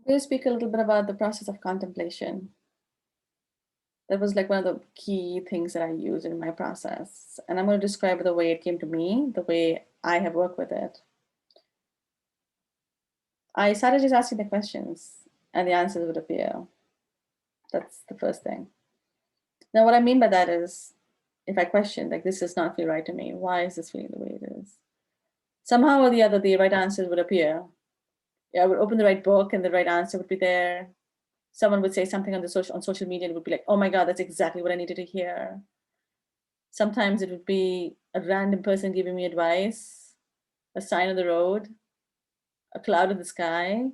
I'm going to speak a little bit about the process of contemplation. That was like one of the key things that I use in my process. And I'm going to describe the way it came to me, the way I have worked with it. I started just asking the questions and the answers would appear. That's the first thing. Now, what I mean by that is if I question, like, this does not feel right to me, why is this feeling the way it is? Somehow or the other, the right answers would appear. I would open the right book and the right answer would be there. Someone would say something on social media and it would be like, oh my God, that's exactly what I needed to hear. Sometimes it would be a random person giving me advice, a sign on the road, a cloud in the sky.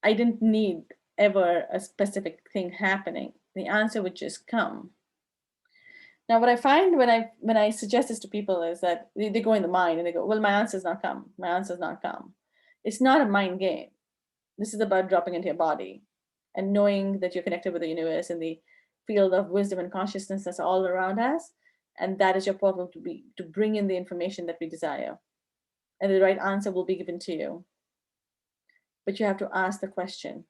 I didn't need ever a specific thing happening. The answer would just come. Now, what I find when I suggest this to people is that they go in the mind and they go, well, my answer's not come. My answer's not come. It's not a mind game. This is about dropping into your body and knowing that you're connected with the universe and the field of wisdom and consciousness that's all around us. And that is your portal to bring in the information that we desire. And the right answer will be given to you. But you have to ask the question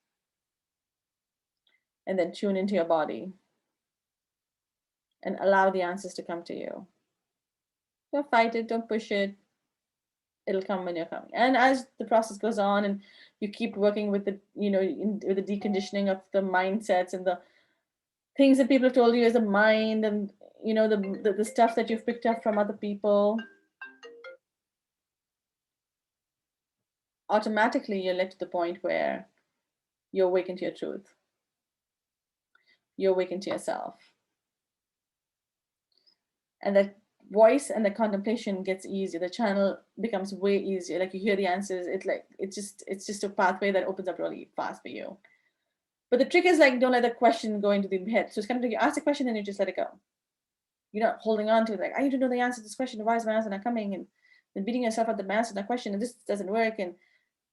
and then tune into your body and allow the answers to come to you. Don't fight it, don't push it. It'll come when you're coming. And as the process goes on and you keep working with the, with the deconditioning of the mindsets and the things that people have told you as a mind and, the stuff that you've picked up from other people, automatically you're led to the point where you awaken to your truth. You awaken to yourself. And that voice and the contemplation gets easier. The channel becomes way easier. Like you hear the answers, it's just a pathway that opens up really fast for you. But the trick is like, don't let the question go into the head. So it's kind of like you ask the question and you just let it go. You're not holding on to it like, I need to know the answer to this question. Why is my answer not coming? And then beating yourself up the answer to that question and this doesn't work. And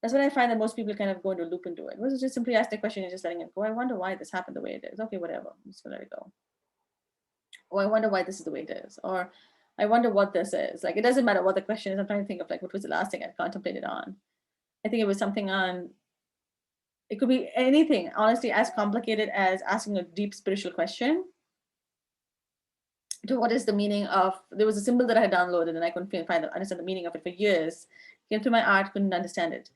that's what I find that most people kind of go into a loop into it. Well, just simply ask the question and just letting it go. I wonder why this happened the way it is. Okay, whatever. I'm just gonna let it go. Or I wonder why this is the way it is. Or I wonder what this is. Like, it doesn't matter what the question is. I'm trying to think of like, what was the last thing I contemplated on? I think it was something on, it could be anything, honestly, as complicated as asking a deep spiritual question to what is the meaning of, there was a symbol that I had downloaded and I couldn't understand the meaning of it for years. Came through my art, couldn't understand it.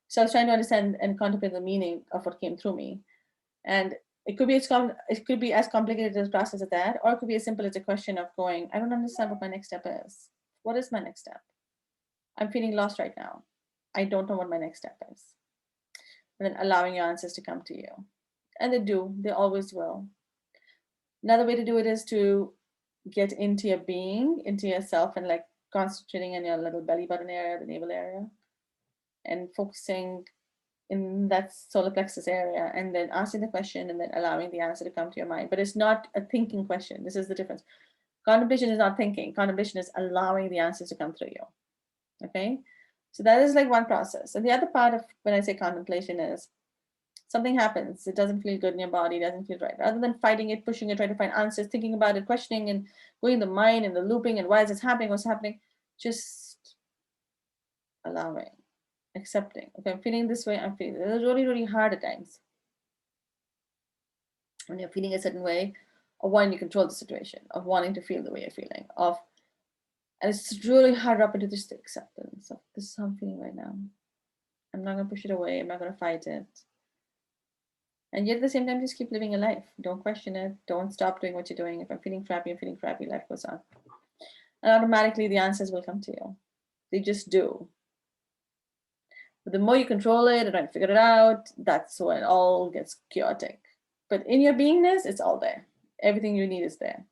So I was trying to understand and contemplate the meaning of what came through me. And it could be as complicated as process as that, or it could be as simple as a question of going, I don't understand what my next step is. What is my next step? I'm feeling lost right now. I don't know what my next step is. And then allowing your answers to come to you. And they always will. Another way to do it is to get into your being, into yourself, and like concentrating on your little belly button area, the navel area, and focusing in that solar plexus area, and then asking the question and then allowing the answer to come to your mind. But it's not a thinking question. This is the difference. Contemplation is not thinking. Contemplation is allowing the answers to come through you. Okay? So that is like one process. And the other part of when I say contemplation is something happens. It doesn't feel good in your body, doesn't feel right. Rather than fighting it, pushing it, trying to find answers, thinking about it, questioning and going in the mind and the looping and why is this happening, what's happening, just allowing, accepting. Okay, I'm feeling this way, I'm feeling it's really, really hard at times. When you're feeling a certain way, of wanting to control the situation, of wanting to feel the way you're feeling, and it's really hard up into just the acceptance of this is how I'm feeling right now. I'm not gonna push it away, I'm not gonna fight it. And yet at the same time, just keep living your life. Don't question it. Don't stop doing what you're doing. If I'm feeling crappy, I'm feeling crappy, life goes on. And automatically the answers will come to you. They just do. But the more you control it and try to figure it out, that's when it all gets chaotic. But in your beingness, it's all there. Everything you need is there.